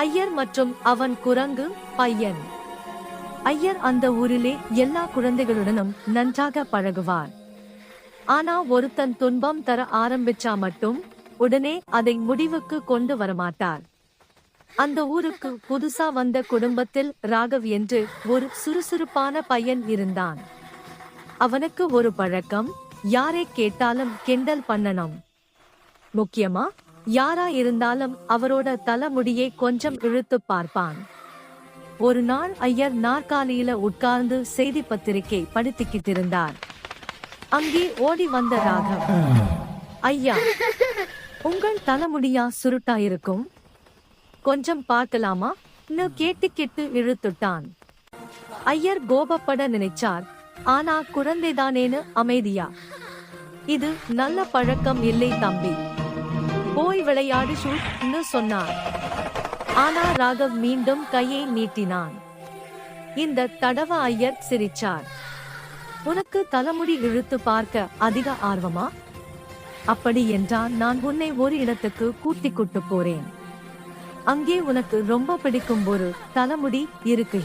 ஐயர் மற்றும் அவன் குரங்கு பையன். ஐயர் அந்த ஊரிலே எல்லா குழந்தைகளுடனும் நன்றாக பழகுவார். ஆனா ஒருத்தன் துன்பம் தர ஆரம்பிச்சா மட்டும் உடனே அதை முடிவுக்கு கொண்டு வரமாட்டார். அந்த ஊருக்கு புதுசா வந்த குடும்பத்தில் ராகவ் என்று ஒரு சுறுசுறுப்பான பையன் இருந்தான். அவனுக்கு ஒரு பழக்கம், யாரை கேட்டாலும் கிண்டல் பண்ணணும். முக்கியமா யாரா இருந்தாலும் அவரோட தலைமுடியை கொஞ்சம் இழுத்து பார்ப்பான். ஒரு நாள் ஐயர் நாற்காலியில உட்கார்ந்து செய்தி பத்திரிகை படித்துக்கிட்டு இருந்தார். அங்கே ஓடி வந்த ராகவ், ஐயா, உங்கள் தலைமுடியா சுருட்டா இருக்கும், கொஞ்சம் பார்க்கலாமா கேட்டு இழுத்துட்டான். ஐயர் கோபப்பட நினைச்சார். ஆனா குழந்தைதானேன்னு அமைதியா, இது நல்ல பழக்கம் இல்லை தம்பி, போய் விளையாடு ஷூட்னு சொன்னார். ஆனா ராகவ் மீண்டும் கையை நீட்டினான். இந்த தடவை ஐயர் சிரிச்சார். உனக்கு தலைமுடி இழுத்து பார்க்க அதிக ஆர்வமா? அப்படி என்றால் நான் உன்னை ஒரு இடத்துக்கு கூட்டிக் கொண்டு போறேன். அங்கே உனக்கு ரொம்ப பிடிக்கும் ஒரு தலைமுடி இருக்கு.